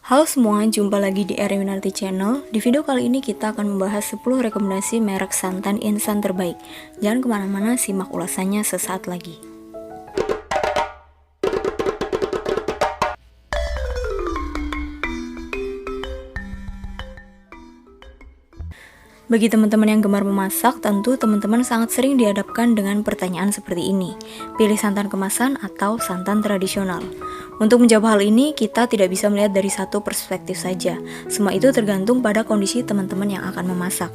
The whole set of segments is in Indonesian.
Halo semua, jumpa lagi di Erinarti Channel. Di video kali ini kita akan membahas 10 rekomendasi merek santan instan terbaik. Jangan kemana-mana, simak ulasannya sesaat lagi. Bagi teman-teman yang gemar memasak, tentu teman-teman sangat sering dihadapkan dengan pertanyaan seperti ini. Pilih santan kemasan atau santan tradisional? Untuk menjawab hal ini, kita tidak bisa melihat dari satu perspektif saja. Semua itu tergantung pada kondisi teman-teman yang akan memasak.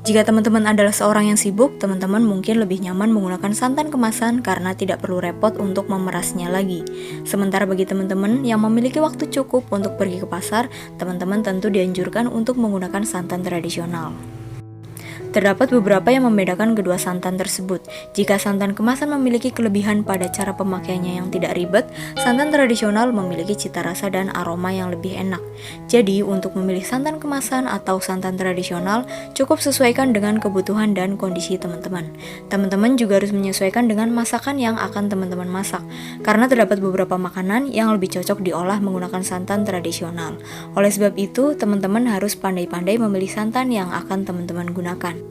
Jika teman-teman adalah seorang yang sibuk, teman-teman mungkin lebih nyaman menggunakan santan kemasan karena tidak perlu repot untuk memerasnya lagi. Sementara bagi teman-teman yang memiliki waktu cukup untuk pergi ke pasar, teman-teman tentu dianjurkan untuk menggunakan santan tradisional. Terdapat beberapa yang membedakan kedua santan tersebut. Jika santan kemasan memiliki kelebihan pada cara pemakaiannya yang tidak ribet, santan tradisional memiliki cita rasa dan aroma yang lebih enak. Jadi, untuk memilih santan kemasan atau santan tradisional, cukup sesuaikan dengan kebutuhan dan kondisi teman-teman. Teman-teman juga harus menyesuaikan dengan masakan yang akan teman-teman masak, karena terdapat beberapa makanan yang lebih cocok diolah menggunakan santan tradisional. Oleh sebab itu, teman-teman harus pandai-pandai memilih santan yang akan teman-teman gunakan.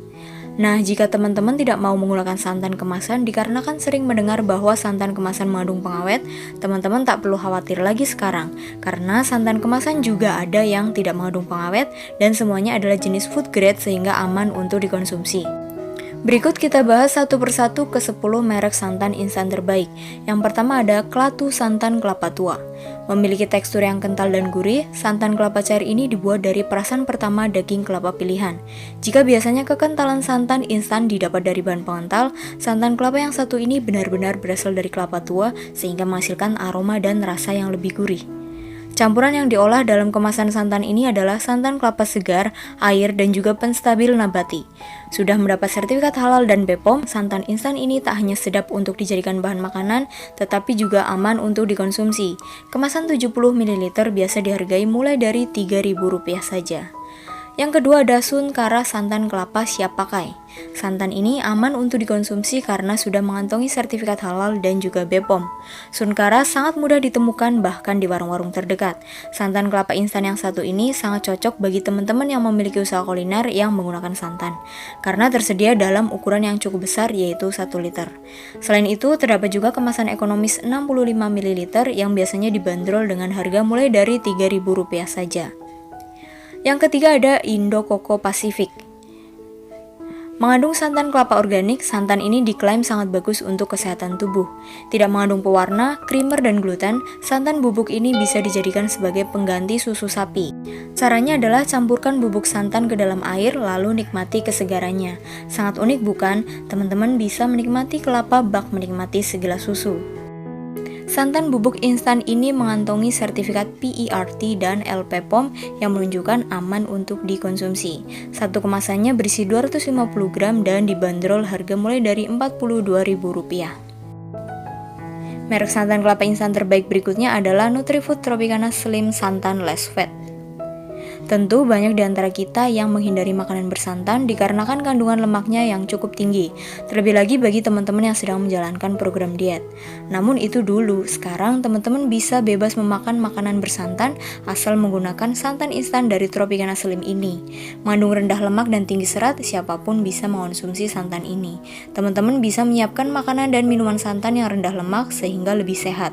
Nah, jika teman-teman tidak mau menggunakan santan kemasan dikarenakan sering mendengar bahwa santan kemasan mengandung pengawet, teman-teman tak perlu khawatir lagi sekarang, karena santan kemasan juga ada yang tidak mengandung pengawet dan semuanya adalah jenis food grade sehingga aman untuk dikonsumsi. Berikut kita bahas satu persatu ke 10 merek santan instan terbaik. Yang pertama ada Klaatu Santan Kelapa Tua. Memiliki tekstur yang kental dan gurih, santan kelapa cair ini dibuat dari perasan pertama daging kelapa pilihan. Jika biasanya kekentalan santan instan didapat dari bahan pengental, santan kelapa yang satu ini benar-benar berasal dari kelapa tua sehingga menghasilkan aroma dan rasa yang lebih gurih. Campuran yang diolah dalam kemasan santan ini adalah santan kelapa segar, air, dan juga penstabil nabati. Sudah mendapat sertifikat halal dan BPOM, santan instan ini tak hanya sedap untuk dijadikan bahan makanan, tetapi juga aman untuk dikonsumsi. Kemasan 70 ml biasa dihargai mulai dari Rp3.000 saja. Yang kedua ada Sunkara Santan Kelapa Siap Pakai. Santan ini aman untuk dikonsumsi karena sudah mengantongi sertifikat halal dan juga BPOM. Sunkara sangat mudah ditemukan bahkan di warung-warung terdekat. Santan kelapa instan yang satu ini sangat cocok bagi teman-teman yang memiliki usaha kuliner yang menggunakan santan, karena tersedia dalam ukuran yang cukup besar yaitu 1 liter. Selain itu, terdapat juga kemasan ekonomis 65 ml yang biasanya dibanderol dengan harga mulai dari Rp3.000 saja. Yang ketiga ada Indo Coco Pacific. Mengandung santan kelapa organik, santan ini diklaim sangat bagus untuk kesehatan tubuh. Tidak mengandung pewarna, krimer, dan gluten, santan bubuk ini bisa dijadikan sebagai pengganti susu sapi. Caranya adalah campurkan bubuk santan ke dalam air lalu nikmati kesegarannya. Sangat unik bukan? Teman-teman bisa menikmati kelapa bak menikmati segelas susu. Santan bubuk instan ini mengantongi sertifikat PERT dan LPPOM yang menunjukkan aman untuk dikonsumsi. Satu kemasannya berisi 250 gram dan dibanderol harga mulai dari Rp42.000. Merek santan kelapa instan terbaik berikutnya adalah Nutrifood Tropicana Slim Santan Less Fat. Tentu banyak di antara kita yang menghindari makanan bersantan dikarenakan kandungan lemaknya yang cukup tinggi, terlebih lagi bagi teman-teman yang sedang menjalankan program diet. Namun itu dulu, sekarang teman-teman bisa bebas memakan makanan bersantan asal menggunakan santan instan dari Tropicana Slim ini. Mengandung rendah lemak dan tinggi serat, siapapun bisa mengonsumsi santan ini. Teman-teman bisa menyiapkan makanan dan minuman santan yang rendah lemak sehingga lebih sehat.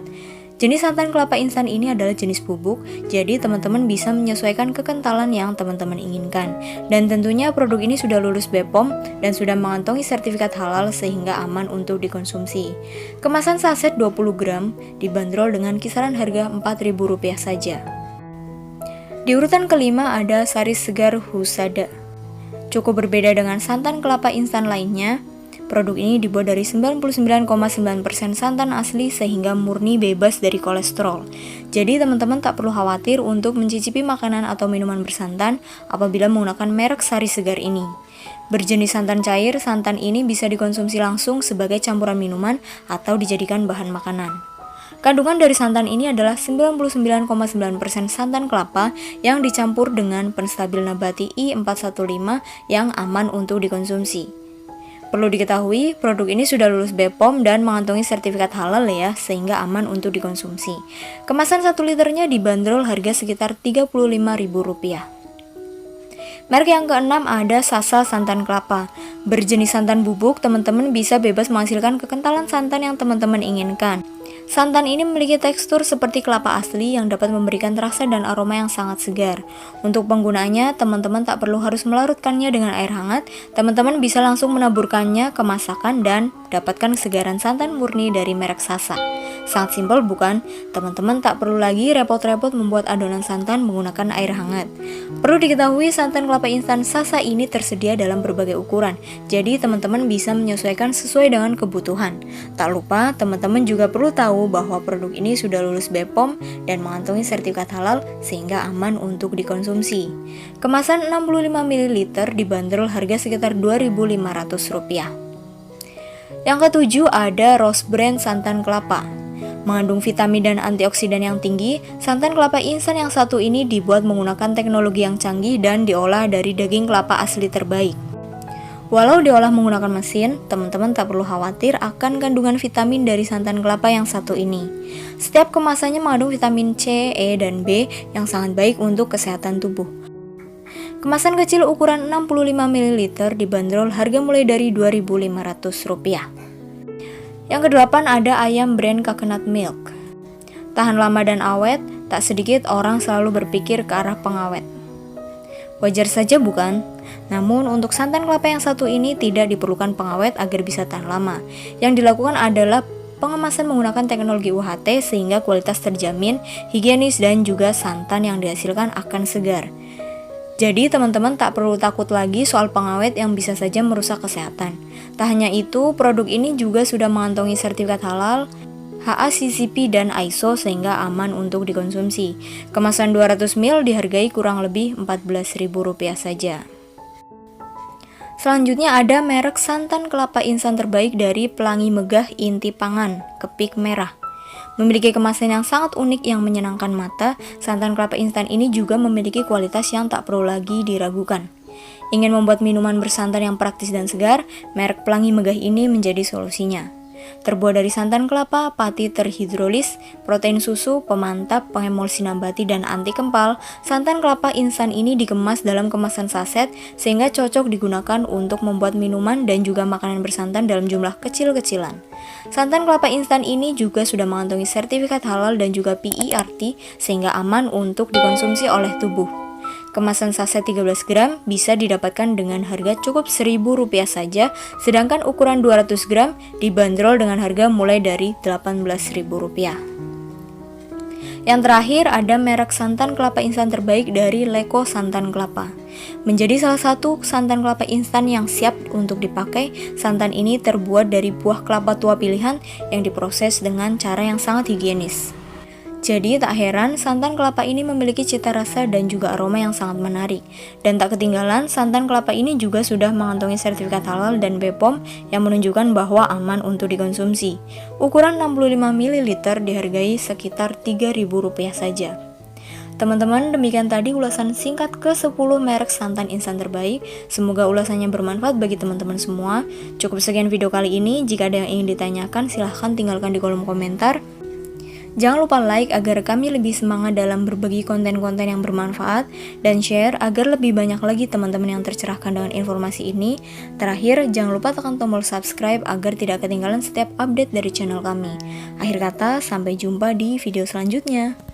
Jenis santan kelapa instan ini adalah jenis bubuk, jadi teman-teman bisa menyesuaikan kekentalan yang teman-teman inginkan. Dan tentunya produk ini sudah lulus BPOM dan sudah mengantongi sertifikat halal sehingga aman untuk dikonsumsi. Kemasan saset 20 gram dibanderol dengan kisaran harga Rp4.000 saja. Di urutan kelima ada Sari Segar Husada. Cukup berbeda dengan santan kelapa instan lainnya. Produk ini dibuat dari 99,9% santan asli sehingga murni bebas dari kolesterol. Jadi teman-teman tak perlu khawatir untuk mencicipi makanan atau minuman bersantan apabila menggunakan merek Sari Segar ini. Berjenis santan cair, santan ini bisa dikonsumsi langsung sebagai campuran minuman atau dijadikan bahan makanan. Kandungan dari santan ini adalah 99,9% santan kelapa yang dicampur dengan penstabil nabati I415 yang aman untuk dikonsumsi. Perlu diketahui, produk ini sudah lulus BPOM dan mengantongi sertifikat halal ya, sehingga aman untuk dikonsumsi. Kemasan 1 liternya dibanderol harga sekitar Rp35.000. Merek yang keenam ada Sasa santan kelapa. Berjenis santan bubuk, teman-teman bisa bebas menghasilkan kekentalan santan yang teman-teman inginkan. Santan ini memiliki tekstur seperti kelapa asli yang dapat memberikan rasa dan aroma yang sangat segar. Untuk penggunaannya, teman-teman tak perlu harus melarutkannya dengan air hangat. Teman-teman bisa langsung menaburkannya ke masakan dan dapatkan kesegaran santan murni dari merek Sasa. Sangat simpel bukan? Teman-teman tak perlu lagi repot-repot membuat adonan santan menggunakan air hangat. Perlu diketahui, santan kelapa instan Sasa ini tersedia dalam berbagai ukuran. Jadi teman-teman bisa menyesuaikan sesuai dengan kebutuhan. Tak lupa, teman-teman juga perlu tahu bahwa produk ini sudah lulus BPOM dan mengantongi sertifikat halal sehingga aman untuk dikonsumsi. Kemasan 65 ml dibanderol harga sekitar Rp2.500. Yang ketujuh ada Rose Brand santan kelapa. Mengandung vitamin dan antioksidan yang tinggi, santan kelapa instan yang satu ini dibuat menggunakan teknologi yang canggih dan diolah dari daging kelapa asli terbaik. Walau diolah menggunakan mesin, teman-teman tak perlu khawatir akan kandungan vitamin dari santan kelapa yang satu ini. Setiap kemasannya mengandung vitamin C, E, dan B yang sangat baik untuk kesehatan tubuh. Kemasan kecil ukuran 65 ml dibanderol harga mulai dari Rp2.500. Yang kedelapan ada ayam brand Coconut Milk. Tahan lama dan awet, tak sedikit orang selalu berpikir ke arah pengawet. Wajar saja bukan? Namun untuk santan kelapa yang satu ini tidak diperlukan pengawet agar bisa tahan lama. Yang dilakukan adalah pengemasan menggunakan teknologi UHT sehingga kualitas terjamin, higienis dan juga santan yang dihasilkan akan segar. Jadi teman-teman tak perlu takut lagi soal pengawet yang bisa saja merusak kesehatan. Tak hanya itu, produk ini juga sudah mengantongi sertifikat halal, HACCP dan ISO sehingga aman untuk dikonsumsi. Kemasan 200 ml dihargai kurang lebih Rp14.000 saja. Selanjutnya ada merek santan kelapa instan terbaik dari Pelangi Megah Inti Pangan, Kepik Merah. Memiliki kemasan yang sangat unik yang menyenangkan mata, santan kelapa instan ini juga memiliki kualitas yang tak perlu lagi diragukan. Ingin membuat minuman bersantan yang praktis dan segar, merek Pelangi Megah ini menjadi solusinya. Terbuat dari santan kelapa, pati terhidrolis, protein susu, pemantap, pengemulsi nabati, dan anti kempal, santan kelapa instan ini dikemas dalam kemasan saset sehingga cocok digunakan untuk membuat minuman dan juga makanan bersantan dalam jumlah kecil-kecilan. Santan kelapa instan ini juga sudah mengantongi sertifikat halal dan juga PERT sehingga aman untuk dikonsumsi oleh tubuh. Kemasan saset 13 gram bisa didapatkan dengan harga cukup Rp1.000 saja, sedangkan ukuran 200 gram dibanderol dengan harga mulai dari Rp18.000. Yang terakhir ada merek santan kelapa instan terbaik dari Leko Santan Kelapa. Menjadi salah satu santan kelapa instan yang siap untuk dipakai, santan ini terbuat dari buah kelapa tua pilihan yang diproses dengan cara yang sangat higienis. Jadi tak heran santan kelapa ini memiliki cita rasa dan juga aroma yang sangat menarik. Dan tak ketinggalan, santan kelapa ini juga sudah mengantongi sertifikat halal dan BPOM yang menunjukkan bahwa aman untuk dikonsumsi. Ukuran 65 ml dihargai sekitar Rp3.000 saja. Teman-teman, demikian tadi ulasan singkat ke-10 merek santan instan terbaik. Semoga ulasannya bermanfaat bagi teman-teman semua. Cukup sekian video kali ini. Jika ada yang ingin ditanyakan, silahkan tinggalkan di kolom komentar. Jangan lupa like agar kami lebih semangat dalam berbagi konten-konten yang bermanfaat dan share agar lebih banyak lagi teman-teman yang tercerahkan dengan informasi ini. Terakhir, jangan lupa tekan tombol subscribe agar tidak ketinggalan setiap update dari channel kami. Akhir kata, sampai jumpa di video selanjutnya.